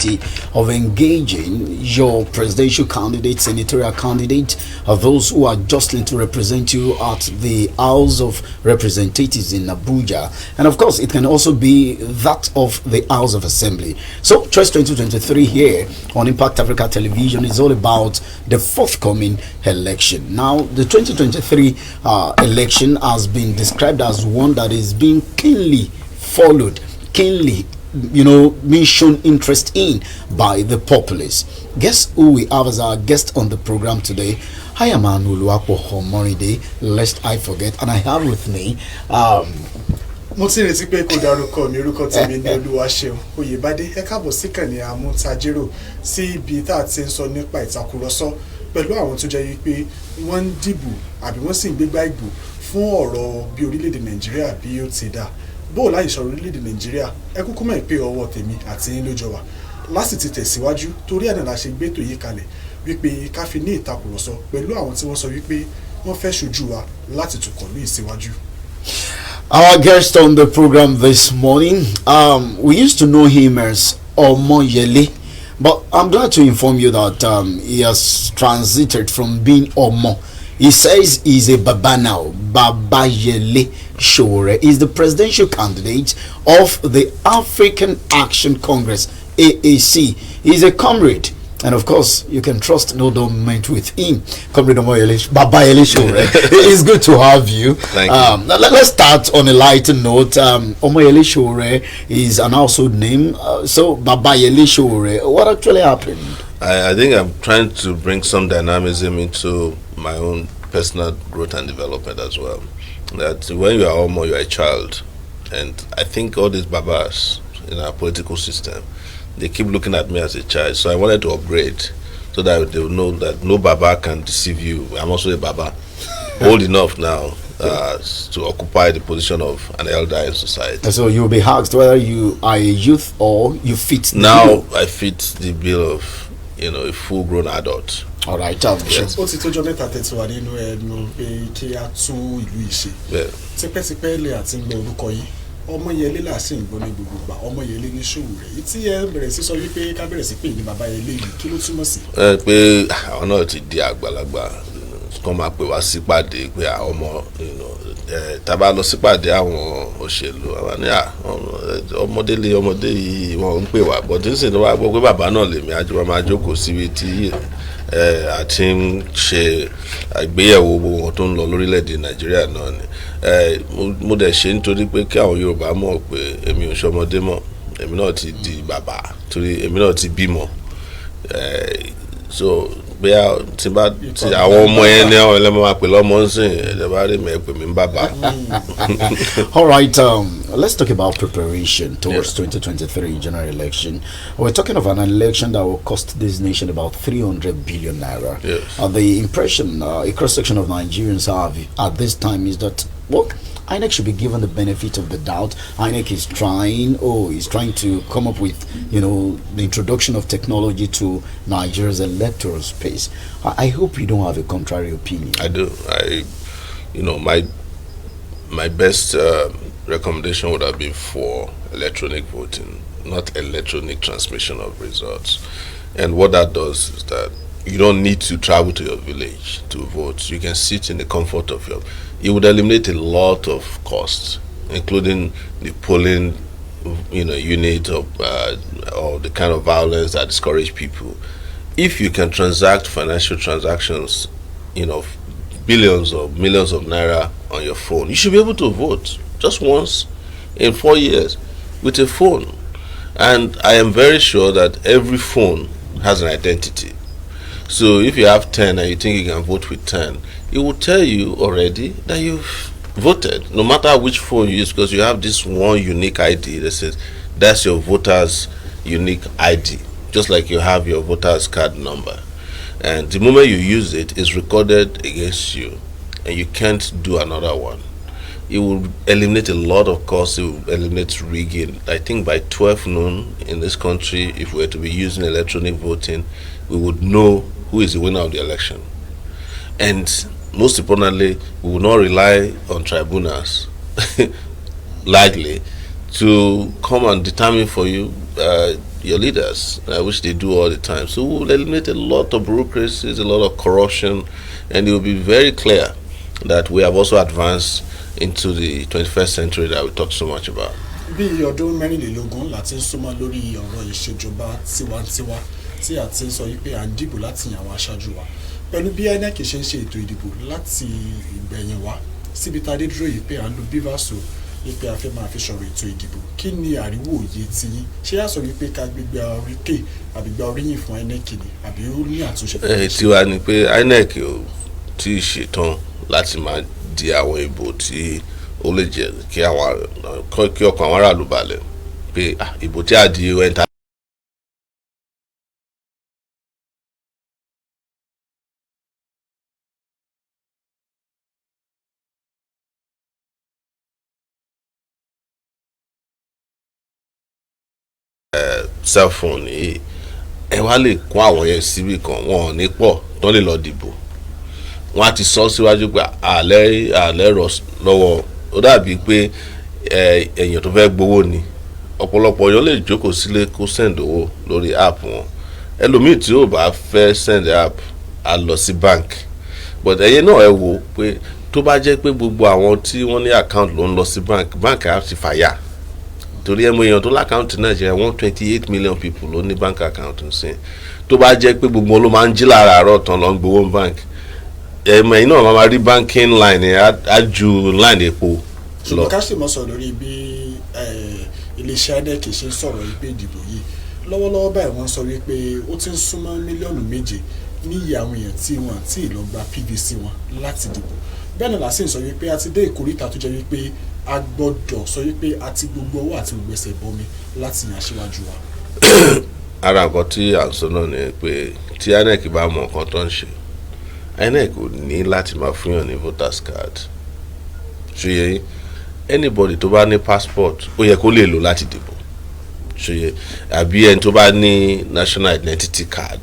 opportunity of engaging your presidential candidate, senatorial candidate, those who are jostling to represent you at the House of Representatives in Abuja. And of course, it can also be that of the House of Assembly. So, Choice 2023 here on Impact Africa Television is all about the forthcoming election. Now, the 2023 election has been described as one that is being keenly followed, keenly, being shown interest in by the populace. Guess who we have as our guest on the program today? I am Anuluapo Homoride, lest I forget, and I have with me mo ti retí pé kó dárúkọ mi orúkọ tèmi ní Olúwaṣeun Oyèbádé ẹ káàbọ̀ sí kànnì àmútajérò sí ibi tá a ti ń sọ nípa ìtàkùrọ̀sọ pẹ̀lú àwọn tó jẹ́ pé wọ́n ń dìbò àbí wọ́n sì ń gbégbá ìbò fún ọ̀rọ̀ bí orílẹ̀-èdè Nàìjíríà bí ó ti dà bó láì sọ̀rọ̀ orílẹ̀-èdè Nàìjíríà ẹ kúkú mọ̀ pé ọwọ́ tèmi àti yín ló jọ wà láti ti tẹ̀síwájú torí ẹ̀ náà la ṣe gbé ètò yìí kalẹ̀ wípé ká fi ní ìtàkùrọ̀sọ pẹ̀lú àwọn tí wọ́n sọ wípé wọ́n fẹ́ ṣojú wa láti tukọ̀ ní ìsíwájú. Our guest on the program this morning, we used to know him as Omoyele, but I'm glad to inform you that he has transited from being Omo. He says he's a Baba now. Omoyele Sowore is the presidential candidate of the African Action Congress, AAC. He's a comrade. And of course, you can trust no document with him. Comrade Omoyele Sowore. It's good to have you. Thank you. Let's start on a lighter note. Omoyele Sowore is an household name. So, Omoyele Sowore, what actually happened? I think I'm trying to bring some dynamism into my own personal growth and development as well. That when you are Omo, you are a child. And I think all these babas in our political system, they keep looking at me as a child, so I wanted to upgrade so that they will know that no Baba can deceive you. I'm also a Baba, old enough now to occupy the position of an elder in society. So you'll be asked whether you are a youth or you fit the now bill. I fit the bill of a full-grown adult. All right, Yes. ó ti tójọ́ mẹ́ta tẹ̀síwá nínú ẹnu pé kí a tún ìlú ìṣe tipẹ́tipẹ́ lè àti ń gbọ́ orúkọ yìí Ọmọyẹlé là sì ń gbọ́ ní gbogbo ìgbà Ọmọyẹlé ní Sowore yìí tí ẹ bẹ̀rẹ̀ sí sọ wípé ká bẹ̀rẹ̀ sí pé ní bàbá Yẹlé yìí kí ló túmọ̀ sí. Pé àwọn náà ti di àgbàlagbà kọ́ máa pè wá sípàdé pé ọmọ tábà lọ sípàdé àwọn òṣèlú àwọn ní ọmọdé yìí wọ́n ń pè wá bọ́dé ń sìn ní wàá gbọ́ pé bàbá náà lèmi àjọ máa jókòó síbi tí àti ń ṣe àgbéyẹ̀wò gbogbo wọn tó ń lọ lórílẹ̀‐èdè Nàìjíríà náà ni mo dẹ̀ ṣe nítorí pé kí àwọn Yorùbá mọ̀ pé èmi ò ṣọmọdé mọ́ èmi náà ti di bàbá torí èmi náà ti bímọ so bóyá tí àwọn ọmọ yẹn ní àwọn ẹlẹ́mọ̀ máa pè lọ́mọ ń sìn ẹ̀jẹ̀bá rí mi ẹ̀ pè mí ń bàbá. All right, let's talk about preparation towards 2023 general election. We're talking of an election that will cost this nation about 300 billion naira. Yes. The impression a cross-section of Nigerians have at this time is that, well, INEC should be given the benefit of the doubt. INEC is trying to come up with, the introduction of technology to Nigeria's electoral space. I hope you don't have a contrary opinion. I do. My best recommendation would have been for electronic voting, not electronic transmission of results. And what that does is that you don't need to travel to your village to vote. You can sit in the comfort of your. It would eliminate a lot of costs, including the polling, unit of or the kind of violence that discourage people. If you can transact financial transactions, billions or millions of naira on your phone, you should be able to vote just once in 4 years with a phone. And I am very sure that every phone has an identity. So if you have 10 and you think you can vote with 10, it will tell you already that you've voted, no matter which phone you use, because you have this one unique ID that says that's your voter's unique ID, just like you have your voter's card number. And the moment you use it, it's recorded against you, and you can't do another one. It will eliminate a lot of costs. It will eliminate rigging. I think by 12 noon in this country, if we were to be using electronic voting, we would know who is the winner of the election. And most importantly, we will not rely on tribunals likely to come and determine for you your leaders, which they do all the time. So we'll eliminate a lot of bureaucracies, a lot of corruption, and it will be very clear that we have also advanced into the 21st century that we talk so much about. Bí ọdún mẹ́rìnlélógún láti ń súnmọ́ lórí ọ̀rọ̀ ìṣèjọba tiwantiwa tí a ti ń sọ wípé à ń dìbò láti yàn àwọn aṣáájú wa pẹ̀lú bí INEC ṣe ń ṣe ètò ìdìbò láti ìgbẹ̀yìn wá síbi tá a dé dúró yìí pé à ń lo bívaso wípé a fẹ́ máa fi sọ̀rọ̀ ètò ìdìbò kí ni àríwó òye ti yín ṣé yà sọ wípé ká gbégbé oríkè àbí gba oríyìn fún INEC ni àbí ó ní àtúnṣe. Tiwa ni pé INEC ò tí ì ṣetán láti máa di àwọn ìbò tí ó lè jẹ́ kí ọkàn àwọn aráàlú balẹ̀ pé ìbò tí a di ẹ̀ńtà. Cell phone yìí ẹ wá lè kó àwọn yẹn síbì kan wọn ò ní pọ̀ tó lè lọ dìbò wọn á ti sọ síwájú pé àlẹ́ rọ̀ lọ́wọ́ ó dàbí pé èèyàn tó fẹ́ gbowó ni ọ̀pọ̀lọpọ̀ èèyàn lè jókòó sílé kó send owó lórí app wọn ẹlòmíì tí ó bá fẹ́ send app á lọ sí bank but ẹ̀yin náà ẹ wò pé tó bá jẹ́ pé gbogbo àwọn tí wọ́n ní account ló ń lọ sí bank á ti fàyà torí ẹmu èèyàn tó lákàntì Nàìjíríà 128 million people ló ní bank account nsìn tó bá jẹ́ pé gbogbo ló máa ń jí lára àárọ̀ tán lọ ń gbowó bank ẹ̀mọ̀ yìí náà máa rí banking line á ju line epo lọ. ṣùgbọ́n ká sì mọ̀ sọ lórí bí iléeṣẹ́ INEC ṣe ń sọ̀rọ̀ wípé ìdìbò yìí lọ́wọ́lọ́wọ́ báyìí wọ́n sọ wípé ó ti ń súnmọ́ mílíọ̀nù 7 níyì àwọn èèyàn tí wọ́n àti ìlọ gba PVC wọn láti dìbò bẹ́ẹ̀ náà làásì ń sọ wípé a ti dé ìkórìtà tó jẹ́ wípé a gbọ́dọ̀ sọ wípé a ti gbogbo ọwọ́ àti gbogbo ẹsẹ̀ bọmi láti yàn aṣíwájú wa. ara nǹkan tí à ń sọ náà ni pé tí INEC bá mọ nǹkan tó ń ṣe INEC ò ní láti máa fún yàn ní voters card ṣòye anybody tó bá ní passport ó yẹ kó lè lò láti dìbò ṣòye àbí ẹni tó bá ní national identity card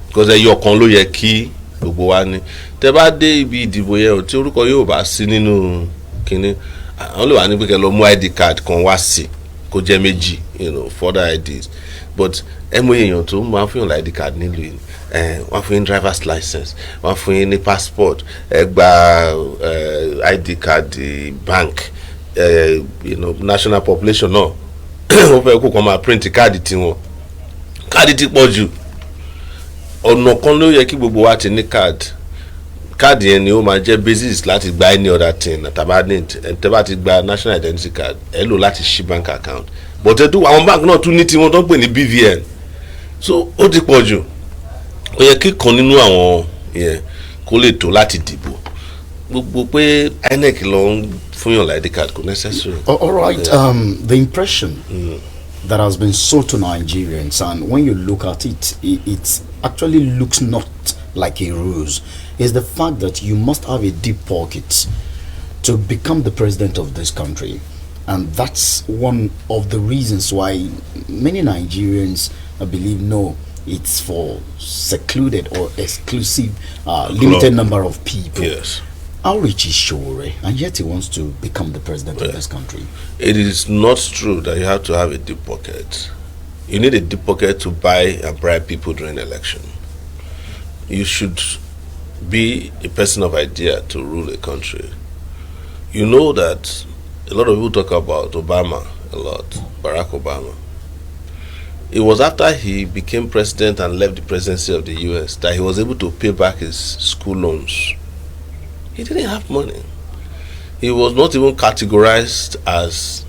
because ẹyọ kan ló yẹ kí gbogbo wa ní tẹ bá dé ibi ìdìbò yẹn tí orúkọ yóò bá sí nínú kínní àwọn lè wà ní pé kẹ́ lọ mú ID card kan wá sí kó jẹ́ méjì further IDs but ẹmu èèyàn tó máa fún yàn ID card nílùú yìí wọ́n fún yín driver's license wọ́n fún yín ní passport gba ID card bank national population náà wọ́n fẹ́ kó kàn máa print káàdì tiwọn káàdì ti pọ̀ jù ọ̀nà kan ló yẹ kí gbogbo wa ti ní káàdì yẹn ni ó máa jẹ́ basis láti gba any other thing tẹ́ bá ti gba national identity card ẹ lò láti ṣí bank account but àwọn bank náà tún ní tiwọn tó ń pè ní BVN so ó ti pọ̀ jù ó yẹ kí kan nínú àwọn yẹn kó lè tó láti dìbò gbogbo pé INEC ló ń fún yàn ID card kò necessary. All right, the impression that has been sold to Nigerians, and when you look at it, it actually looks not like a ruse, is the fact that you must have a deep pocket to become the president of this country. And that's one of the reasons why many Nigerians believe no, it's for secluded or exclusive limited number of people. Yes. How rich is Sowore, and yet he wants to become the president of this country? It is not true that you have to have a deep pocket. You need a deep pocket to buy and bribe people during election. You should be a person of idea to rule a country. You know that a lot of people talk about Obama a lot, Barack Obama. It was after he became president and left the presidency of the US that he was able to pay back his school loans. He didn't have money. He was not even categorized as,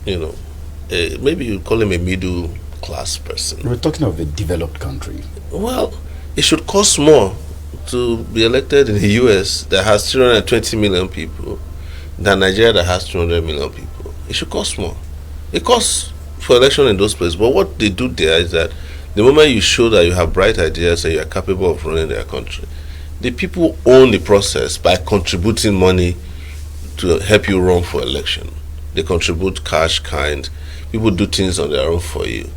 maybe you call him a middle class person. We're talking of a developed country. Well, it should cost more to be elected in the US that has 320 million people than Nigeria that has 200 million people. It should cost more. It costs for election in those places. But what they do there is that the moment you show that you have bright ideas and you are capable of running their country, the people own the process by contributing money to help you run for election. They contribute cash, kind. People do things on their own for you.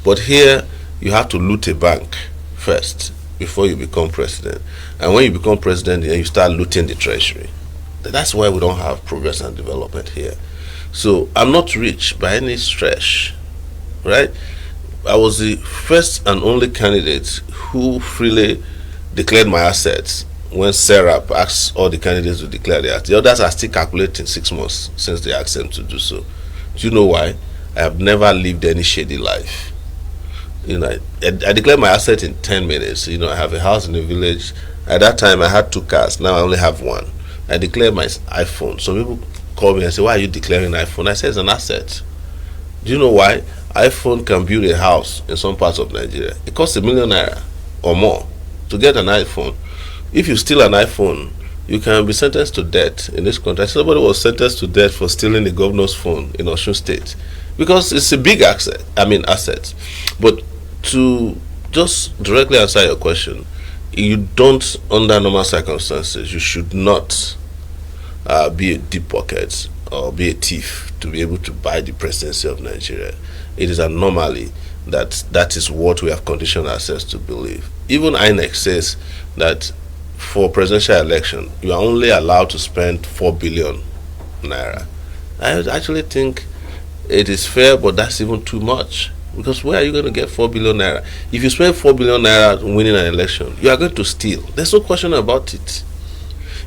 But here, you have to loot a bank first before you become president. And when you become president, then you start looting the treasury. That's why we don't have progress and development here. So I'm not rich by any stretch, right? I was the first and only candidate who freely declared my assets when Serap asked all the candidates to declare their assets. The others are still calculating 6 months since they asked them to do so. Do you know why? I have never lived any shady life. I declared my assets in 10 minutes. I have a house in the village. At that time, I had 2 cars. Now I only have 1. I declared my iPhone. So people call me and say, why are you declaring iPhone? I say it's an asset. Do you know why? iPhone can build a house in some parts of Nigeria. It costs ₦1 million or more to get an iPhone. If you steal an iPhone, you can be sentenced to death in this country. Somebody was sentenced to death for stealing the governor's phone in Osun State because it's a big asset. But to just directly answer your question, you don't, under normal circumstances, you should not be a deep pocket or be a thief to be able to buy the presidency of Nigeria. It is an anomaly that is what we have conditioned ourselves to believe. Even INEC says that for presidential election, you are only allowed to spend 4 billion naira. I actually think it is fair, but that's even too much. Because where are you going to get 4 billion naira? If you spend 4 billion naira winning an election, you are going to steal. There's no question about it.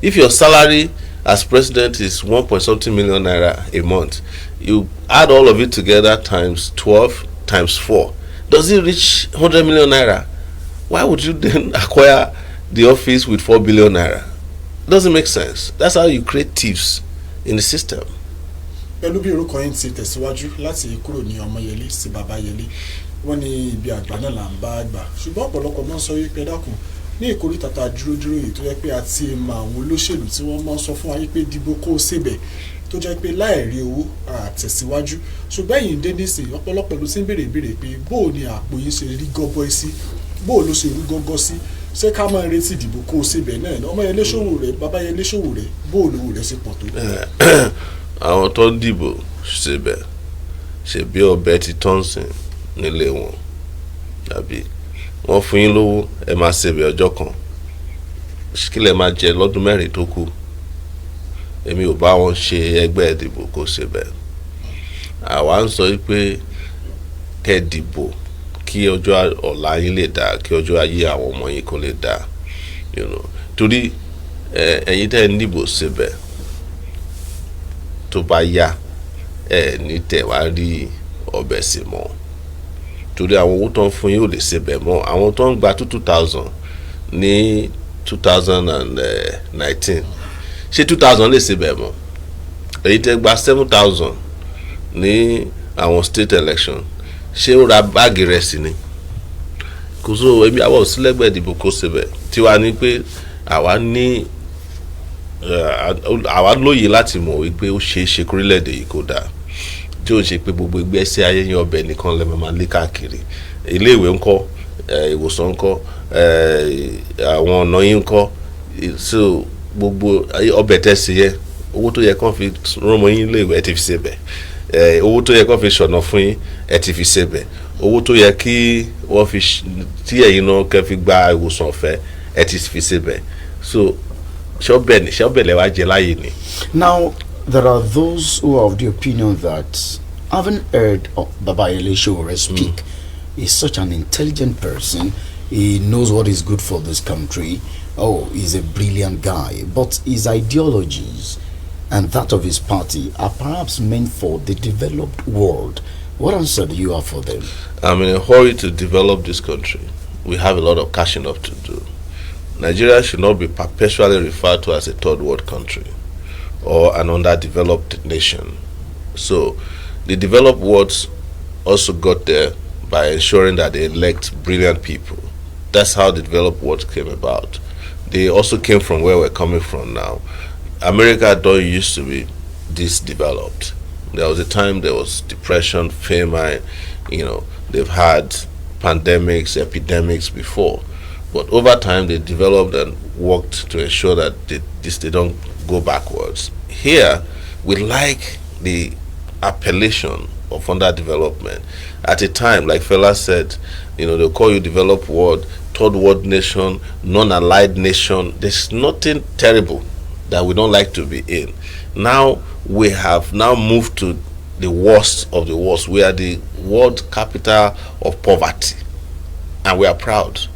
If your salary as president is 1.something million naira a month, you add all of it together times 12 times 4. Does it reach 100 million naira? Why would you then acquire the office with 4 billion naira? Doesn't make sense. That's how you create thieves in the system. Pẹ̀lú bí orúkọ yín ti tẹ̀síwájú láti kúrò ní Ọmọyẹlé sí Babayẹlé, wọ́n ní ibi àgbà náà là ń bá àgbà. Ṣùgbọ́n ọ̀pọ̀lọpọ̀ máa ń sọ wípé dákun ní ìkórìtà tá a dúró yìí tó jẹ́ pé àti mọ àwọn olóṣèlú tí wọ́n máa ń sọ fún wa wípé dìbò kó o ṣèbẹ̀ tó jẹ́ pé láìrí owó àtẹ̀síwájú. Ṣùgbọ́n ẹ̀yin dé nísìnyí ọ̀pọ̀lọpọ̀ ló ti ń béèrè pé bóò ni àpò yín ṣe rí gọ́bọ́ sí, bóò ló ṣe rú gọ́gọ́ sí, ṣé ká máa retí ìdìbò kó o ṣèbẹ̀ náà ní Ọmọyẹlé Sowore Babayẹlé Sowore bóò lówó rẹ̀ ṣe pọ̀ tó. Àwọn tó ń dìbò ṣèbẹ̀ ṣèbí ọbẹ̀ ti tọ́nsìn nílé wọn tàbí wọ́n fún yín lówó ẹ máa ṣèbẹ̀ ọjọ́ kan kí lẹ máa jẹ lọ́dún 4 tó kù. Èmi ò bá wọn ṣe ẹgbẹ́ ìdìbò kó ṣèbẹ̀. Àwa ń sọ pé kẹ́ dìbò kí ọjọ́ ọ̀la yín lè dáa, kí ọjọ́ ayé àwọn ọmọ yín kó lè dáa. Torí ẹ̀yin tẹ́ ń dìbò ṣèbẹ̀ tó bá yá ní tẹ̀wá rí ọbẹ̀ sí mọ́. Torí àwọn owó tó ń fún yín ò lè ṣèbẹ̀ mọ́. Àwọn tó ń gba 2,000 ní 2019 ṣé 2,000 lè ṣèbẹ̀ mọ́? Èyí tẹ́ gba 7,000 ní àwọn state election ṣé ó ra báàgì rẹ̀ sí ni? Kò so èmi àwọn òsínlẹ́gbẹ̀ẹ́ ìdìbò kó ṣèbẹ̀ tiwa ní pé àwa lóye láti mọ̀ wípé ó ṣeé ṣe kórílẹ̀-èdè yìí kó dáa, tí ó ń ṣe pé gbogbo ìgbésí ayé yín ọbẹ̀ nìkan lẹ́mọ̀ máa lé káàkiri. Ilé ìwé ńkọ́, ìwòsàn ńkọ́, àwọn ọ̀nà yín ńkọ́, so gbogbo ọbẹ̀ tẹ̀sí yẹ owó tó yẹ kán fi rán ọmọ yín ilé ìwé ẹ ti fi ṣèbẹ̀, owó tó yẹ kán fi ṣọ̀nà fún yín ẹ ti fi ṣèbẹ̀, owó tó yẹ kí wọ́n fi tí ẹ̀yin náà kẹ́ fi gba ìwòsàn ọ̀fẹ́ ẹ ti fi ṣèbẹ̀. So ṣọ́bẹ̀ lẹ wá jẹ láyé ni. Now, there are those who are of the opinion that, having heard Babayẹlé Sowore speak, he's such an intelligent person. He knows what is good for this country. Oh, he's a brilliant guy. But his ideologies and that of his party are perhaps meant for the developed world. What answer do you have for them? I'm in a hurry to develop this country. We have a lot of catching up to do. Nigeria should not be perpetually referred to as a third world country or an underdeveloped nation. So the developed world also got there by ensuring that they elect brilliant people. That's how the developed world came about. They also came from where we're coming from now. America don't used to be this developed. There was a time there was depression, famine, they've had pandemics, epidemics before. But over time, they developed and worked to ensure that they don't go backwards. Here, we like the appellation of underdevelopment. At a time, like Fela said, they'll call you developed world, third world nation, non-allied nation. There's nothing terrible that we don't like to be in. Now, we have now moved to the worst of the worst. We are the world capital of poverty, and we are proud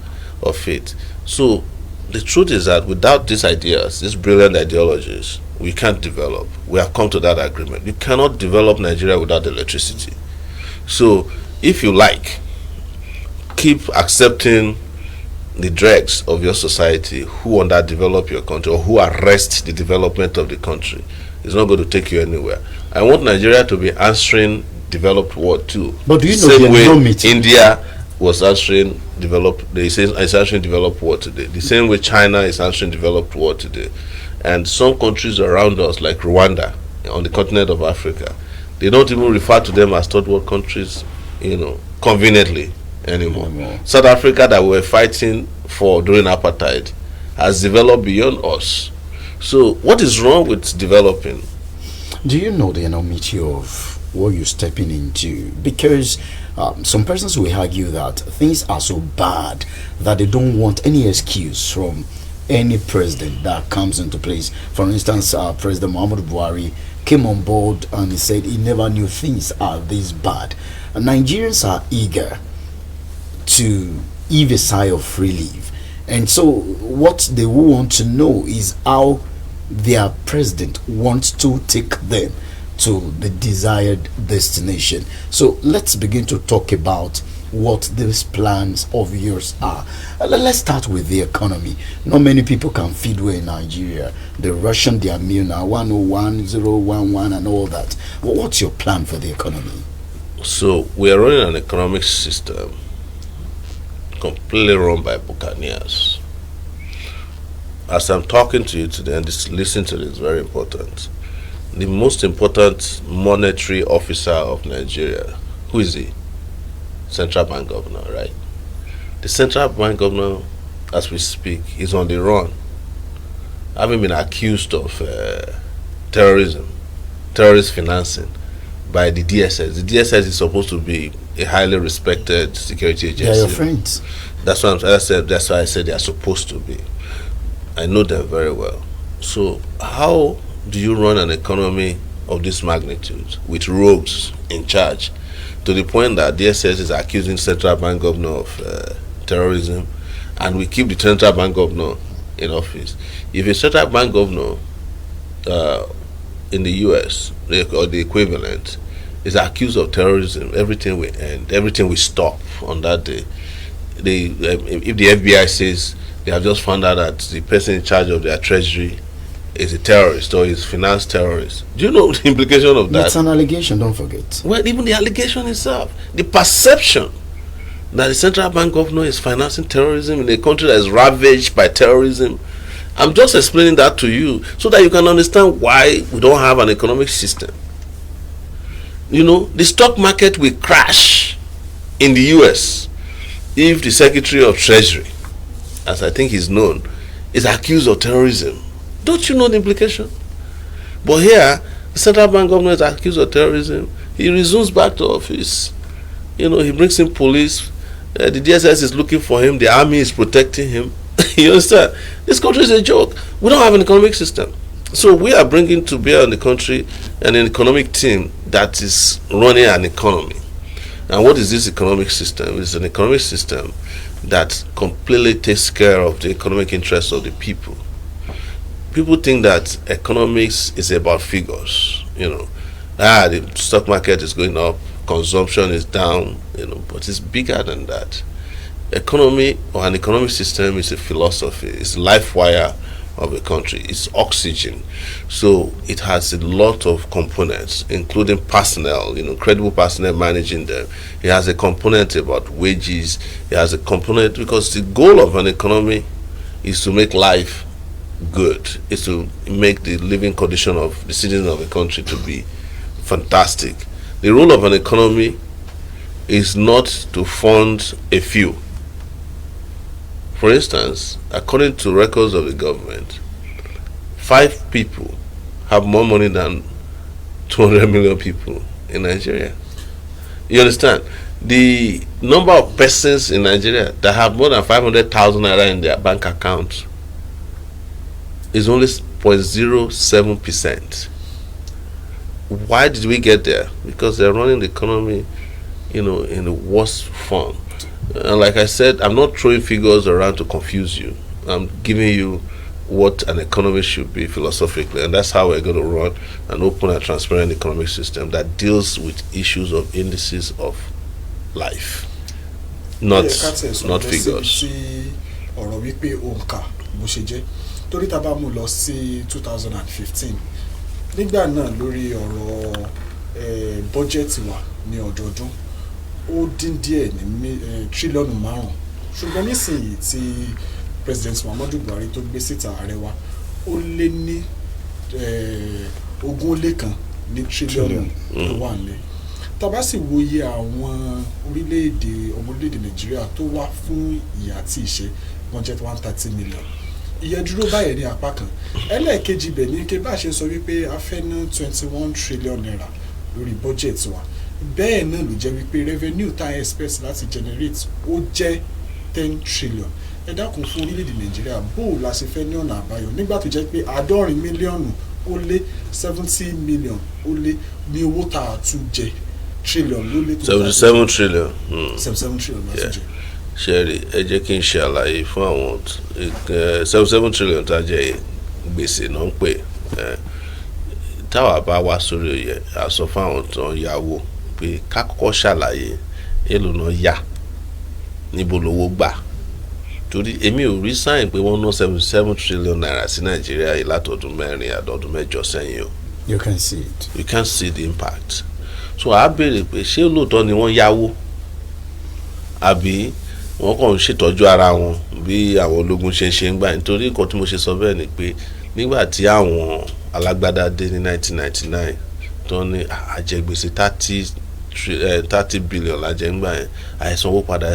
of it. So the truth is that without these ideas, these brilliant ideologies, we can't develop. We have come to that agreement. You cannot develop Nigeria without electricity. So if you like, keep accepting the dregs of your society who underdevelop your country or who arrest the development of the country. It's not going to take you anywhere. I want Nigeria to be answering developed world too. But do you know same way meeting? India was answering developed, they say it's answering developed world today. The same way China is answering developed world today. And some countries around us, like Rwanda, on the continent of Africa, they don't even refer to them as third world countries, conveniently anymore. South Africa, that we're fighting for during apartheid, has developed beyond us. So what is wrong with developing? Do you know the enormity of what you're stepping into? Because some persons will argue that things are so bad that they don't want any excuse from any president that comes into place. For instance, President Muhammadu Buhari came on board and he said he never knew things are this bad. And Nigerians are eager to heave a sigh of relief. And so what they want to know is how their president wants to take them to the desired destination. So let's begin to talk about what these plans of yours are. Let's start with the economy. Not many people can feed well in Nigeria. They ration their meal now, 101, 011 and all that. Well, what's your plan for the economy? So we are running an economic system completely run by buccaneers. As I'm talking to you today, and listen to this, very important. The most important monetary officer of Nigeria, who is he? Central Bank Governor, right? The Central Bank Governor, as we speak, is on the run, having been accused of terrorism, terrorist financing by the DSS. The DSS is supposed to be a highly respected security agency. They are your friends. That's why I said they are supposed to be. I know them very well. So how do you run an economy of this magnitude with rogues in charge, to the point that DSS is accusing Central Bank Governor of terrorism, and we keep the Central Bank Governor in office? If a Central Bank Governor in the US, or the equivalent, is accused of terrorism, everything will end, everything will stop on that day. If the FBI says they have just found out that the person in charge of their treasury is a terrorist or is financed terrorist, do you know the implication of that? It's an allegation, don't forget. Well, even the allegation itself, the perception that the Central Bank Governor is financing terrorism in a country that is ravaged by terrorism. I'm just explaining that to you so that you can understand why we don't have an economic system. The stock market will crash in the US if the Secretary of Treasury, as I think he's known, is accused of terrorism. Don't you know the implication? But here, the Central Bank Governor is accused of terrorism. He resumes back to office. He brings in police. The DSS is looking for him. The army is protecting him. You understand? This country is a joke. We don't have an economic system. So we are bringing to bear on the country an economic team that is running an economy. And what is this economic system? It's an economic system that completely takes care of the economic interests of the people. People think that economics is about figures. The stock market is going up, consumption is down, but it's bigger than that. Economy, or an economic system, is a philosophy. It's the life wire of a country. It's oxygen. So it has a lot of components, including personnel, credible personnel managing them. It has a component about wages. It has a component, because the goal of an economy is to make life good, is to make the living condition of the citizens of a country to be fantastic. The role of an economy is not to fund a few. For instance, according to records of the government, 5 people have more money than 200 million people in Nigeria. You understand? The number of persons in Nigeria that have more than 500,000 naira in their bank account is only 0.07%. why did we get there? Because they're running the economy, in the worst form. And like I said, I'm not throwing figures around to confuse you. I'm giving you what an economy should be philosophically, and that's how we're going to run an open and transparent economic system that deals with issues of indices of life, not figures. ọ̀rọ̀ wípé òǹkà bó ṣe jẹ́ torí tá bá mú lọ sí 2015 nígbà náà lórí ọ̀rọ̀ bọ́jẹ́tì wa ní ọdọọdún ó dín díẹ̀ ní tírílíọ̀nù 5 ṣùgbọ́n nísìnyí tí President Muhammadu Buhari tó gbé síta ààrẹ wa ó lé ní 20 tírílíọ̀nù tó wà nílẹ̀ tá bá sì wòye àwọn ọmọ orílẹ̀-èdè Nàìjíríà tó wá fún ìyà àti ìṣẹ́ wọ́n jẹ́ 130 million ìyẹn dúró báyìí ní apá kan ẹlẹ́ẹ̀kejì bẹ̀ ní kí bá ṣe sọ wípé a fẹ́ ná 21 trillion naira lórí budget wa bẹ́ẹ̀ náà ló jẹ́ wípé revenue tá a expect láti generate ó jẹ́ 10 trillion ẹ dákun fún orílẹ̀-èdè Nàìjíríà bó o la ṣe fẹ́ ní ọ̀nà àbáyọ nígbà tó jẹ́ pé 70 mílíọ̀nù ó lé 70 million ó lé ní owó tá a tún jẹ trillion ló lé tó 77 trillion 77 trillion láti jẹ. ṣẹ́ẹ̀rì ẹ jẹ́ kí n ṣe àlàyé fún àwọn 77 trillion tá a jẹ gbèsè náà ń pè táwa bá wá sórí oyè a sọ fún àwọn tó ń yáwó pé ká kọ́kọ́ ṣàlàyé èlò náà yá níbo lówó gbà torí èmi ò rí sáyìn pé wọ́n ná 77 trillion naira sí Nàìjíríà yìí látọdún 4 àdọ́dún 8 sẹ́yìn o. You can see it. You can see the impact. So a béèrè pé ṣé lóòótọ́ ni wọ́n yáwó àbí wọ́n kàn ń ṣètọ́jú ara wọn bí àwọn ológun ṣe ń gbà nítorí nǹkan tí mo ṣe sọ bẹ́ẹ̀ ni pé nígbà tí àwọn alágbádá dé ní 1999 tó ní àjẹgbèsè 30 billion lájẹngbà yẹn àìsanwó padà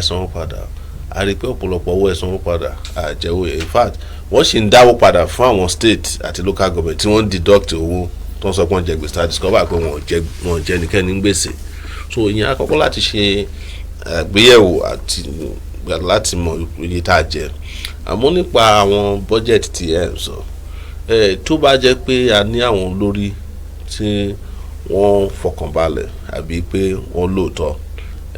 a rí i pé ọ̀pọ̀lọpọ̀ owó ẹ̀sanwó padà àjẹwò in fact wọ́n sì ń dáwó padà fún àwọn state àti local government tí wọ́n deduct owó tó ń sọ pé wọ́n jẹ gbèsè a discover pé wọ́n jẹ nìkẹ́ni ń gbèsè so ìyẹn àkọ́kọ́ láti ṣe àgbéyẹ̀wò àti láti mọ iye tá a jẹ àmọ́ nípa àwọn budget tí ẹ ń sọ tó bá jẹ́ pé a ní àwọn olórí tí wọ́n fọkànbalẹ̀ àbí pé wọ́n lóòótọ́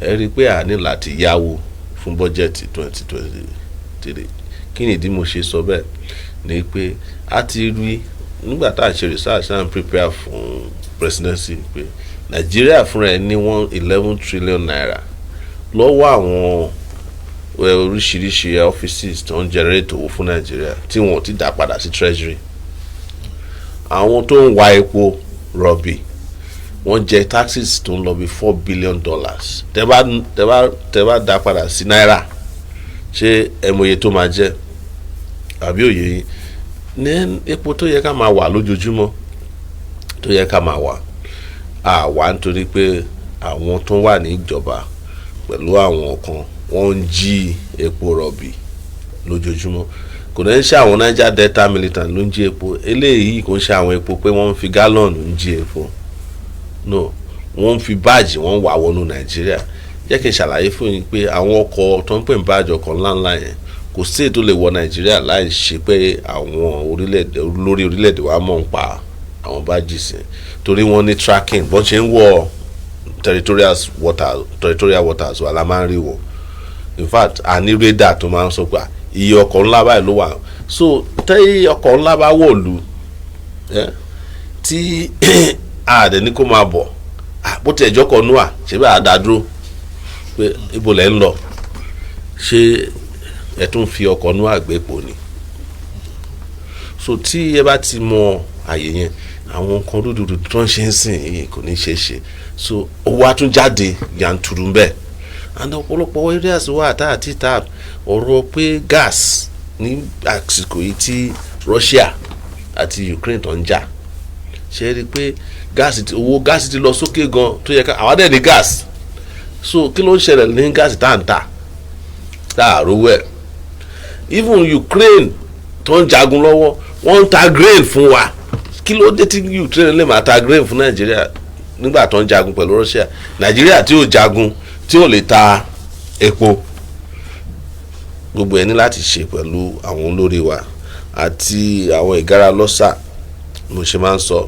ẹ rí i pé a ní láti yáwó fún budget 2023 kí ni ìdí mo ṣe sọ bẹ́ẹ̀ ni pé a ti rí nígbà tá a ṣe research and prepare fún presidency pé Nàìjíríà fúnra ẹ̀ ní 11 trillion naira lọ́wọ́ àwọn oríṣiríṣi offices tó ń generate owó fún Nàìjíríà tí wọ́n ti dá padà sí treasury àwọn tó ń wa epo rọ̀bì wọ́n jẹ taxes tó ń lọ bí $4 billion tẹ́ bá dá padà sí náírà ṣé ẹmọye tó máa jẹ àbí òye yìí ní epo tó yẹ ká máa wà lójoojúmọ́ tó yẹ ká máa wà àwa nítorí pé àwọn tó wà ní ìjọba pẹ̀lú àwọn kan wọ́n ń jí epo rọ̀bì lójoojúmọ́ kò ní ṣe àwọn Niger Delta militant ló ń jí epo eléyìí kò ń ṣe àwọn epo pé wọ́n ń fi gallon ń jí epo no wọ́n ń fi báàjì wọ́n wà wọnú Nàìjíríà jẹ́ kí n ṣàlàyé fún yín pé àwọn ọkọ̀ tó ń pè ní báàjì ọkọ̀ ńláńlá yẹn kò sí ètò lè wọ Nàìjíríà láì ṣe pé àwọn olórí orílẹ̀-èdè wa mọ̀ ń pa àwọn báàjì sí torí wọ́n ní tracking bọ́n ṣe ń wọ territorial waters wà la máa ń rí wọn in fact a ní radar tó máa ń sọ pé iye ọkọ̀ ńlá báyìí ló wà so tẹ́ ọkọ̀ ńlá bá wọ̀lú tí àdẹ̀ ní kó máa bọ̀ bó ti ẹ̀jọ́ kan núà ṣé bá a dá dúró pé ibo lẹ́ ń lọ ṣé ẹ tún fi ọkọ̀ núà gbé pò ní so tí ẹ bá ti mọ àyè yẹn àwọn nǹkan rúdurùdu tó ń ṣe ń sìn yìí kò ní ṣe ṣe so owó àtúnjáde yanturu ń bẹ and ọ̀pọ̀lọpọ̀ areas wà tá àti tap ọ̀rọ̀ pé gas ní àsìkò yìí tí Russia àti Ukraine tó ń jà ṣe rí i pé owó gáàsì ti lọ sókè gan tó yẹ ká àwọn dẹ̀ ní gas so kí ló ń ṣẹlẹ̀ ní gáàsì tá à ń tà tá à rówó ẹ̀ even Ukraine tó ń jagun lọ́wọ́ wọ́n ń ta grain fún wa kí ló dé tí Ukraine lè máa ta grain fún Nàìjíríà nígbà tó ń jagun pẹ̀lú Russia Nàìjíríà tí ò jagun tí ò lè ta epo gbogbo ẹ̀ ní láti ṣe pẹ̀lú àwọn olórí wa àti àwọn ìgárá lọ́sà mo ṣe máa ń sọ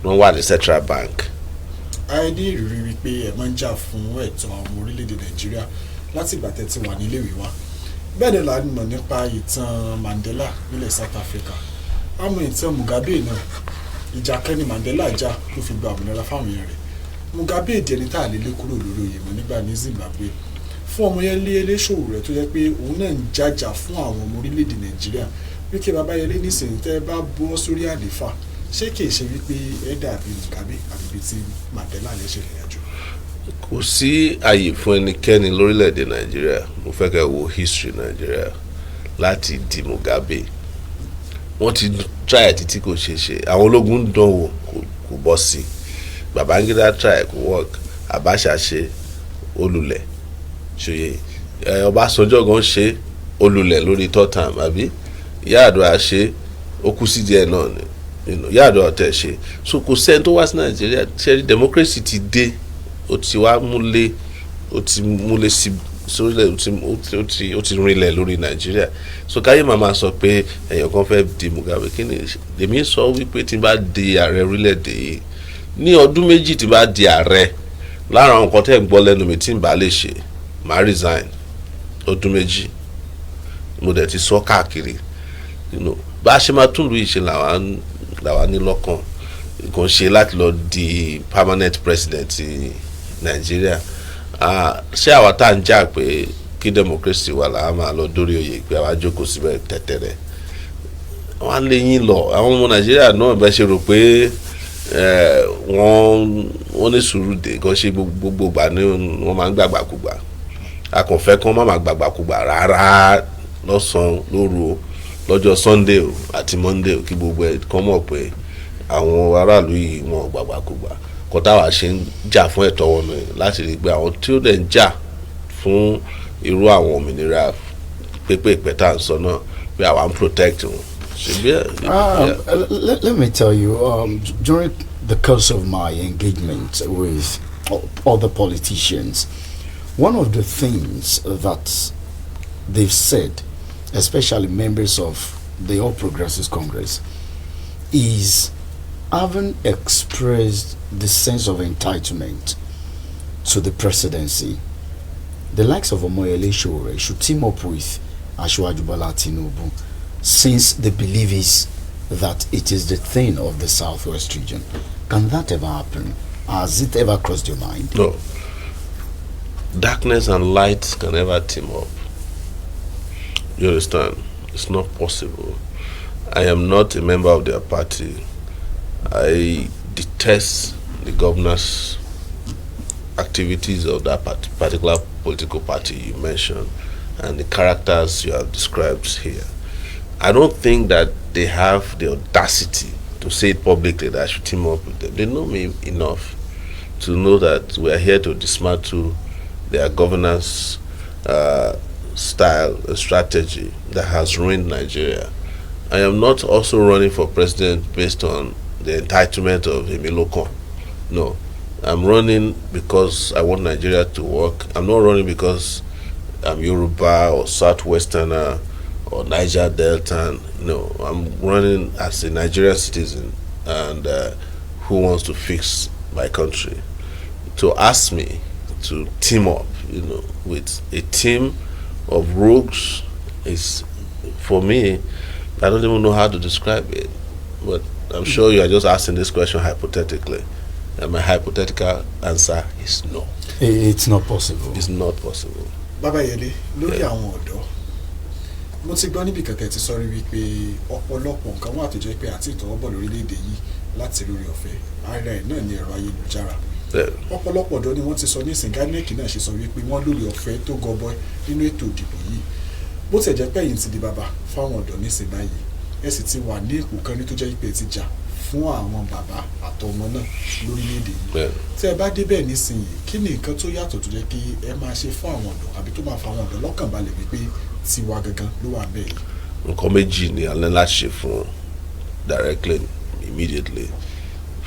wọ́n wà ní Central Bank a ní ìrírí wípé ẹ máa ń jà fún ẹ̀tọ́ àwọn orílẹ̀-èdè Nàìjíríà láti ìgbà tẹ́ ti wà nílé ìwé wa bẹ́ẹ̀ ni là ń mọ̀ nípa ìtàn Mandela nílẹ̀ South Africa àmọ́ ìtàn Mugabe náà ìjà kan ni Mandela jà tó fi gba òmìnira fáwọn èèyàn rẹ̀ Mugabe di ẹni tá a lè lé kúrò lórí oyè mọ́ nígbà ní Zimbabwe fún Omoyele Sowore tó jẹ́ pé òun náà ń jàjà fún àwọn ọmọ orílẹ̀-èdè Nàìjíríà wípé Babayẹlé nísìnyí tẹ́ bá bọ́ sórí àléfà ṣé kìí ṣe wípé ẹ dàbí Mugabe àbíbi tí Mandela lè ṣe ìrìnàjò. Kò sí àyè fún ẹnikẹ́ni lórílẹ̀‐èdè Nàìjíríà mo fẹ́ kẹ́ wo history Nàìjíríà láti di Mugabe wọ́n ti try títí kò ṣeé ṣe àwọn ológun ń dánwò kò bọ́ sí Babangida try kò work Abacha ṣe olùlẹ̀ ṣòye Ọbásanjọ́ gan ṣe olùlẹ̀ lórí third term àbí Yar'Adua ṣe ó kú sí díẹ̀ náà ni Yar'Adua ọ̀tẹ̀ ṣe so kò sẹ́ni tó wá sí Nàìjíríà ṣẹ́rí democracy ti dé ó ti wá múlé sí sórílẹ̀ ó ti rinlẹ̀ lórí Nàìjíríà so káyé màmá sọ pé èèyàn kan fẹ́ di Mugabe kí ni èmi sọ wípé tí n bá di ààrẹ orílẹ̀-èdè yìí ní ọdún méjì tí n bá di ààrẹ lára àwọn nǹkan tẹ́ ń gbọ́ lẹ́nu mi tí n bá lè ṣe màá resign ọdún méjì mo dẹ̀ ti sọ káàkiri bá a ṣe máa tún lu ìṣe làwa ní lọ́kàn kò ń ṣe láti lọ di permanent president Nàìjíríà ṣé àwa tá à ń jà pé kí democracy wà láà máa lọ dórí oyè pé àwa jókòó síbẹ̀ tẹ̀tẹ̀rẹ̀ wọ́n á lé yín lọ àwọn ọmọ Nàìjíríà náà bẹ́ẹ̀ ṣe rò pé wọ́n ní sùúrù dé kàn ṣe gbogbo ìgbà ni wọ́n máa ń gbàgbàkúgbà akànfẹ́ kan má máa gbàgbàkúgbà rárá lọ́sàn-án lóru lọ́jọ́ Sunday àti Monday kí gbogbo ẹ̀ kàn mọ̀ pé àwọn aráàlú yìí wọn gbàgbàkúgbà kọ́tà wàá ṣe ń jà fún ẹ̀tọ́ wọn ni láti rí i pé àwọn tí ó dẹ̀ ń jà fún irú àwọn òmìnira pépèpé tá à ń sọ náà pé àwa ń protect wọn. Let me tell you, during the course of my engagement with other politicians, one of the things that they've said, especially members of the All Progressives Congress, is having expressed the sense of entitlement to the presidency. The likes of Omoyele Sowore should team up with Asiwaju Bola Tinubu, since the belief is that it is the thing of the Southwest region. Can that ever happen? Has it ever crossed your mind? No. Darkness and light can never team up. You understand? It's not possible. I am not a member of their party. I detest the governor's activities of that particular political party you mentioned and the characters you have described here. I don't think that they have the audacity to say it publicly that I should team up with them. They know me enough to know that we are here to dismantle their governance style, a strategy that has ruined Nigeria. I am not also running for president based on the entitlement of Emilokon. No, I'm running because I want Nigeria to work. I'm not running because I'm Yoruba or Southwesterner or Niger Delta. No, I'm running as a Nigerian citizen and who wants to fix my country. To ask me to team up, with a team of rogues is, for me, I don't even know how to describe it. But I'm sure you are just asking this question hypothetically. And my hypothetical answer is no. It's not possible. It's not possible. Babayẹlé, lórí àwọn ọ̀dọ́, mo ti gbọ́ níbi kẹ̀kẹ́ ti sọrí wípé ọ̀pọ̀lọpọ̀ nǹkan wà tó jẹ́ pé àti ìtọ́wọ́bọ̀ lórílẹ̀‐èdè yìí láti lórí ọ̀fẹ́ ara ẹ̀ náà ní ẹ̀rọ ayélujára. Ọ̀pọ̀lọpọ̀ ọ̀dọ́ ni wọ́n ti sọ ní ìsìn gánẹ́ẹ̀kì náà ṣe sọ wípé wọ́n lórí ọ̀fẹ́ tó gọbọi nínú ètò ìdìbò yìí. Bó tẹ̀ jẹ́ pé ẹ̀yin ti di bàbá fáwọn ọ̀dọ́ nísìn báyìí, ẹ sì ti wà ní ipò kan ní tó jẹ́ pé ti jà fún àwọn bàbá àtọmọ náà lórílẹ̀‐èdè yìí. Tí ẹ bá débẹ̀ nísìnyí, kí ni nǹkan tó yàtọ̀ tó jẹ́ kí ẹ máa ṣe fún àwọn ọ̀dọ́ àbí tó máa fa àwọn ọ̀dọ́ lọ́kàn balẹ̀ wípé tiwa gangan ló wà bẹ́ẹ̀ yìí? Nǹkan méjì ni alẹ́ láti ṣe fún directly, immediately.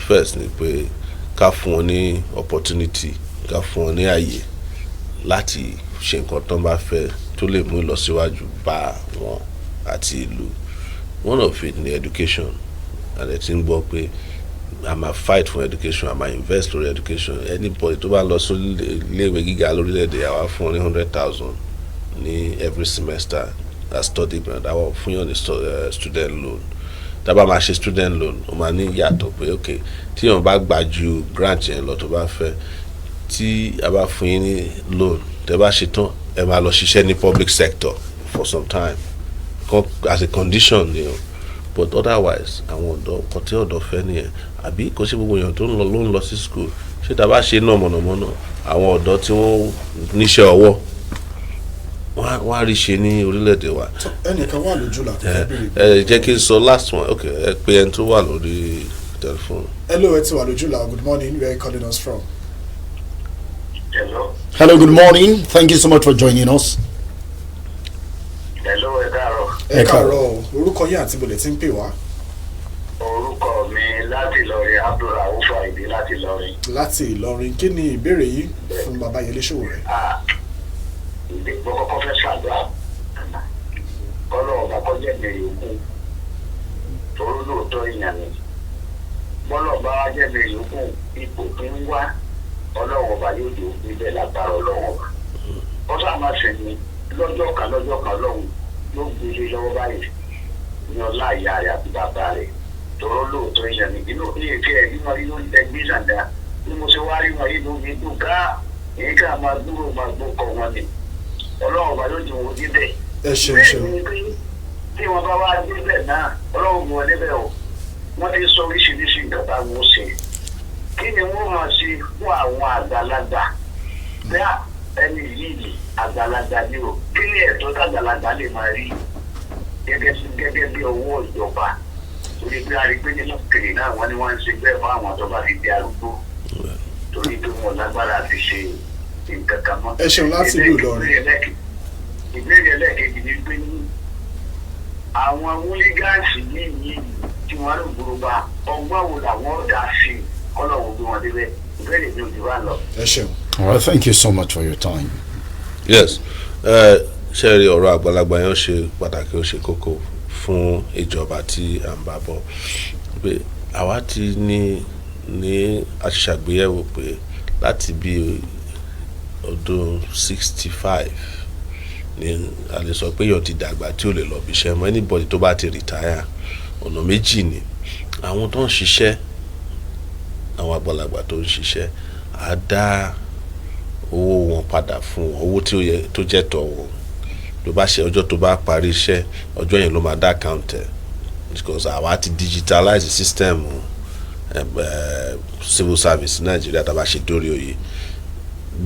First ni pé ká fún wọn ní opportunity, ká fún wọn ní àyè láti ṣe nǹkan tó ń bá fẹ́ tó lè mú ìlọsíwájú bá wọn àti ìlú. One of it ni education. And I think pé a máa fight for education, a máa invest lórí education. Anybody tó bá lọ sí iléèwé gíga lórílẹ̀‐èdè àwa fún ní 100,000 ní every semester as study grant, àwa fún yàn ní student loan. Tábà máa ṣe student loan ó máa ní yàtọ̀ pé ok tí yàn bá gbà ju grant yẹn lọ tó bá fẹ́, tí a bá fún yín ní loan tẹ́ bá ṣe tán ẹ máa lọ ṣiṣẹ́ ní public sector for some time as a condition ni o. But otherwise àwọn ọ̀dọ́ kan tí ọ̀dọ́ fẹ́ nìyẹn. Àbí kò sí gbogbo èèyàn tó ń lọ sí school. Ṣé tá a bá ṣe náà mọ̀nàmọ́ná àwọn ọ̀dọ́ tí wọ́n níṣẹ́ ọwọ́ wọ́n á rí ṣe ní orílẹ̀-èdè wa. ẹnìkan wà lójú là tó fẹ́ béèrè. Jẹ́ kí n sọ last one. Ok, ẹ pé ẹni tó wà lórí telephone. Hello, ẹ ti wà lójú là. Good morning, where are you calling us from? Hello. Hello, good morning. Thank you so much for joining us. Hello, ẹ káàárọ̀. ẹ káàárọ̀, orúkọ yín àti ibodè tí ń pè wá. Orúkọ mi láti Ìlọrin, Abdulrauf Àìdí láti Ìlọrin. Láti Ìlọrin, kí ni ìbéèrè yìí fún bàbá Yẹlé Sowore? Mo kọ́kọ́ fẹ́ ṣàdúrà kọ́lọ́ ọba kọjá ìbẹ̀rẹ̀ yòókù toró lóòótọ́ ìyàn ni. Bọ́lọ̀ bá wá jẹ́ ìbẹ̀rẹ̀ yòókù ipò tó ń wá ọlọ́run ọba yóò dé níbẹ̀ lágbára ọlọ́run ọba. Wọ́n sá máa sẹ̀yìn lọ́jọ́ kan lọ́hùn yóò gbélé lọ́wọ́ báyìí ní ọlá ìyá rẹ̀ àti bàbá rẹ̀ toró lóòótọ́ ìyàn ni. Inú ilé ìfẹ́ ẹ̀ nínú ayé ló ń tẹ́gbé ìsàndá bí mo ṣe wá rí wọn yìí ló ń dùn ká èyí ká máa gbúrò máa gbó kọ wọn ni. Ọlọ́run ọba ló jù wọ́n débẹ̀. ẹ ṣeun. Tí wọ́n bá wá débẹ̀ náà ọlọ́run mú wọn débẹ̀ o. Wọ́n ti sọ oríṣiríṣi nǹkan tá a mú ṣe. Kí ni wọ́n máa ṣe fún àwọn àgbàlagbà? Bẹ́ẹ̀ ẹni yìí àgbàlagbà ni o. Kí ni ẹ̀tọ́ àgbàlagbà lè máa rí gẹ́gẹ́ bí owó ìjọba? Torí pé a rí pé nínú kiri náà wọ́n ní wọ́n ń ṣe bẹ́ẹ̀ fún àwọn tó bá fi di arúgbó. Torí pé wọn lágbára ti ṣe nǹkan kan mọ́. ẹ ṣeun láti ìlú Ìlọrin. Ìbéèrè ẹlẹ́ẹ̀kejì ni pé àwọn wúlígáàsì yìí tí wọ́n lò gbòòrò bá ọgbọ́n wo làwọn dá sí kọ́nà wo bí wọ́n débẹ̀. Ìbéèrè mi ò jù wá lọ. ẹ ṣeun. All right, thank you so much for your time. Yes, ṣe rí ọ̀rọ̀ àgbàlagbà yẹn ṣe pàtàkì, ó ṣe kókó fún ìjọba tí à ń bá bọ̀. Pé àwa ti ní aṣàgbéyẹ̀wò pé láti bí ọdún 65 ni a lè sọ pé yóò ti dàgbà tí ó lè lọ bí iṣẹ́ mọ́. Anybody tó bá ti retire ọ̀nà méjì ni. Àwọn tó ń ṣiṣẹ́, àwọn àgbàlagbà tó ń ṣiṣẹ́ á dá owó wọn padà fún wọn, owó tí ó yẹ tó jẹ́ tọ́ wọn. Tó bá ṣe ọjọ́ tó bá parí iṣẹ́ ọjọ́ yẹn ló máa dá account ẹ̀, because àwa ti digitalize system civil service Nàìjíríà tá a bá ṣe dórí oyè.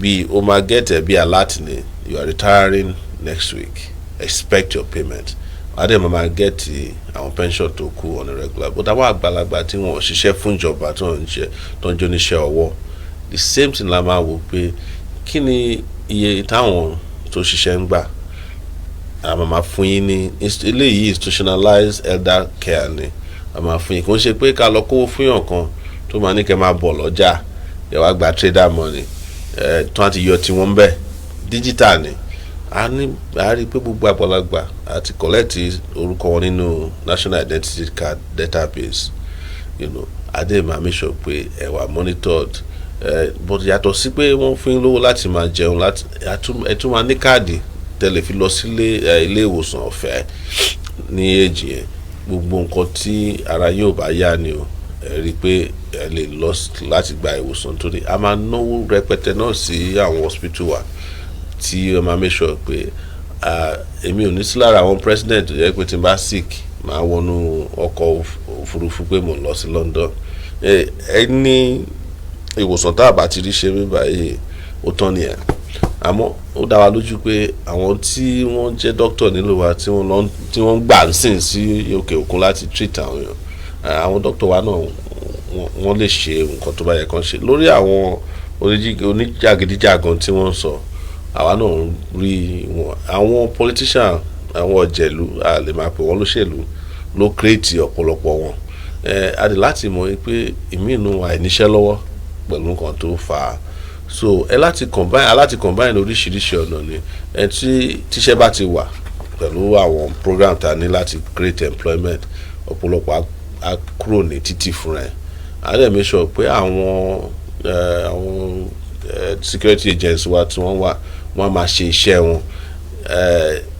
Bí o máa get ẹ̀ bí alert ni you are retiring next week, expect your payment. Adé máa get àwọn pension tó kù on a regular. But àwọn àgbàlagbà tí wọ́n ṣiṣẹ́ fún ìjọba tó ń jó níṣẹ́ ọwọ́, the same thing la máa wò pé kí ni iye táwọn tó ṣiṣẹ́ ń gbà. A máa fún yín ní eléyìí institutionalized elder care ni. A máa fún yín kò ń ṣe pé ká lọ kówó fún yàn kan tó máa ní kẹ́ máa bọ̀ lọ́jà ẹ wá gba trader money tó àti yọ tí wọ́n ń bẹ̀ digital ni. A rí pé gbogbo àgbàlagbà àti collect orúkọ wọn nínú national identity card database. Adé máa make sure pé ẹ wà monitored. But yàtọ̀ sí pé wọ́n fún yín lówó láti máa jẹun, ẹ tún máa ní káàdì tẹ́lẹ̀ fi lọ sí ilé ìwòsàn ọ̀fẹ́ ní èjì yẹn. Gbogbo nǹkan tí ara yóò bá yá ni o, ẹ rí i pé ẹ lè lọ láti gba ìwòsàn. Torí a máa náwó rẹpẹtẹ náà sí àwọn hospital wa tí ó máa make sure pé èmi ò ní sí lára àwọn president yẹ pé tí n bá sick máa wọnú ọkọ̀ òfurufú pé mò ń lọ sí London. Ẹni ìwòsàn tá a bá ti rí ṣe mí báyìí ó tán nìyẹn. Àmọ́ ó dá wa lójú pé àwọn tí wọ́n jẹ́ doctor nílò wa tí wọ́n gbà ń sìn sí òkè òkun láti treat àwọn èèyàn, àwọn doctor wa náà wọ́n lè ṣe nǹkan tó bá yẹ kán ṣe. Lórí àwọn oníjàgídíjàgan tí wọ́n ń sọ, àwa náà ń rí wọn. Àwọn politician, àwọn ọ̀jẹ̀lú, a lè máa pè wọ́n lóṣèlú, ló create ọ̀pọ̀lọpọ̀ wọn. A dì láti mọ̀ pé ìmínú àìníṣẹ́ lọ́wọ́ pẹ̀lú nǹkan tó fà á. So láti combine oríṣiríṣi ọ̀nà ni. Tíṣẹ́ bá ti wà pẹ̀lú àwọn program ta ní láti create employment, ọ̀pọ̀lọpọ̀ á kúrò ní títì fún ẹ. a dẹ̀ make sure pé àwọn security agents wa tí wọ́n máa ṣe iṣẹ́ wọn.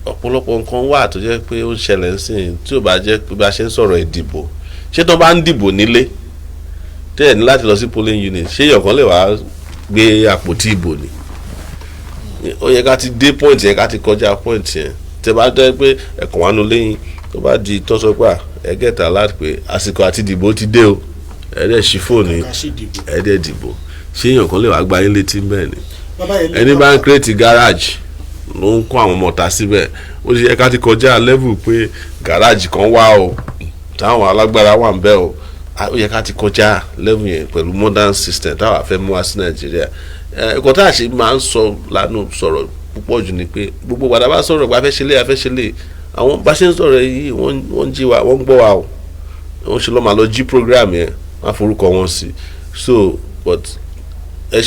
Ọ̀pọ̀lọpọ̀ nǹkan wà tó jẹ́ pé ó ń ṣẹlẹ̀ nísìnyí tí ò bá jẹ́ pé bá ṣe ń sọ̀rọ̀ ìdìbò ṣé tó bá ń dìbò nílé tẹ́ ẹ̀ ní láti lọ sí polling unit ṣé èèyàn kan lè wá gbé àpótí ìbò ni. Ó yẹ ká ti dé point yẹn ká ti kọjá point yẹn tẹ́ bá jẹ́ pé ẹ̀kọ́ wánu lẹ́yìn tó bá di tọ́sọ́gbà ẹ̀gẹ́ta láti pé àsìkò àti dìbò ti dé o ẹ̀ẹ́dẹ̀ ṣí fóònù ẹ̀ẹ́dẹ̀ dìbò ṣé èèyàn kan lè wá gbá yín létí bẹ́ẹ̀ ni. Ẹni bá ń create garage ló ń kó àwọn mọ̀tà síbẹ̀ ó ti yẹ ká ti kọjá level pé garage kan wá o táwọn alágbára wà ń bẹ̀ o ó yẹ ká ti kọjá level yẹn pẹ̀lú modern system táwa fẹ́ mú wá sí Nàìjíríà. Ẹ̀kọ́ tá a ṣe máa ń sọ lánàá sọ̀rọ̀ púpọ̀ jù ni pé gbogbo gbàdá bá sọ̀rọ̀ pé afẹ́ṣẹ́lé àwọn bá ṣe ń sọ̀rọ̀ yìí wọ́n ń jí wa wọ́n ń gbọ́ wa o wọ́n ṣe lọ́ máa lọ jí program yẹn wọ́n á forúkọ wọn sí so but ẹ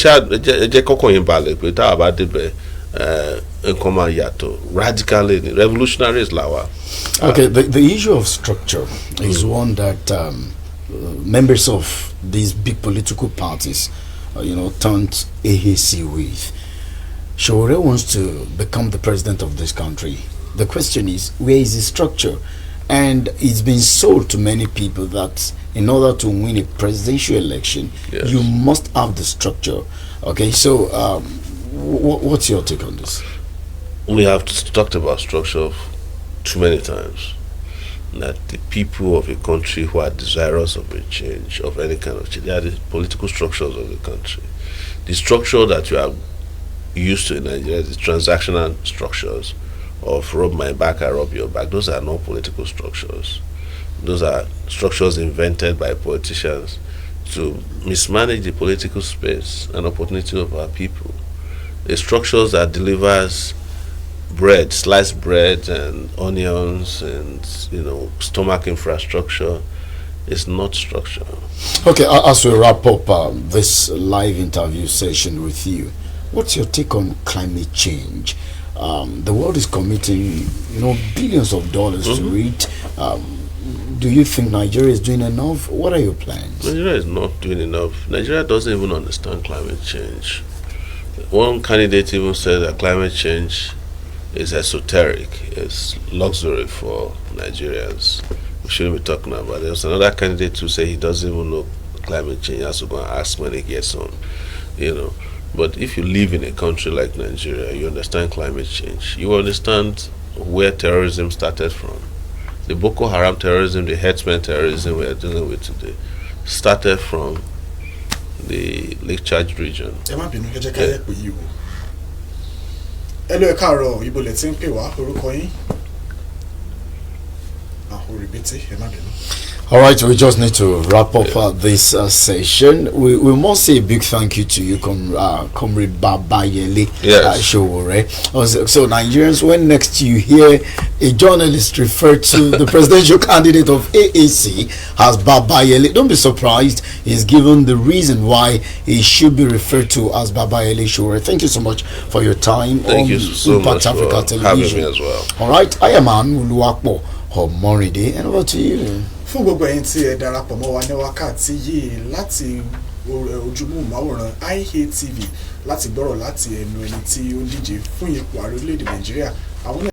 jẹ́ kọ́kàn yín balẹ̀ pé táwa bá débẹ̀ nǹkan máa yàtọ̀ radically ni revolutionaries làwa. Okay, the issue of structure is one that members of these big political parties turned AAC with. Sowore wants to become the president of this country. The question is, where is the structure? And it's been sold to many people that in order to win a presidential election, yes, you must have the structure. Okay, so what's your take on this? We have talked about structure too many times. That the people of a country who are desirous of a change, of any kind of change, they are the political structures of the country. The structure that you are used to in Nigeria is transactional structures of rub my back, I rub your back. Those are not political structures. Those are structures invented by politicians to mismanage the political space and opportunity of our people. The structures that delivers bread, sliced bread and onions and stomach infrastructure is not structure. Okay, as we wrap up this live interview session with you, what's your take on climate change? The world is committing, billions of dollars to it. Do you think Nigeria is doing enough? What are your plans? Nigeria is not doing enough. Nigeria doesn't even understand climate change. One candidate even said that climate change is esoteric, it's luxury for Nigerians. We shouldn't be talking about it. There's another candidate who said he doesn't even know climate change. He has to go and ask when he gets on, But if you live in a country like Nigeria, you understand climate change. You understand where terrorism started from. The Boko Haram terrorism, the herdsmen terrorism we are dealing with today, started from the Lake Chad region. Hello, ẹ káàárọ̀, ibo lẹ ti ń pè wá, orúkọ yín? Oribete, ẹ má bínú. All right, we just need to wrap up this session. We must say a big thank you to you, Comrade Babayele Sowore. So Nigerians, when next you hear a journalist refer to the presidential candidate of AAC as Babayele, don't be surprised. He's given the reason why he should be referred to as Babayele Sowore. Thank you so much for your time. Thank you so much for having me as well. All right, I am Uluwakpo Omoride, and over to you. Fún gbogbo ẹ̀yin tí ẹ darapọ̀ mọ́ wa ní wákàtí yìí láti ojúmọ́ Iatv láti gbọ́rọ̀ láti ẹnu ẹni tí ó ń díje fún ipò ààrẹ orílẹ̀-èdè Nàìjíríà àwọn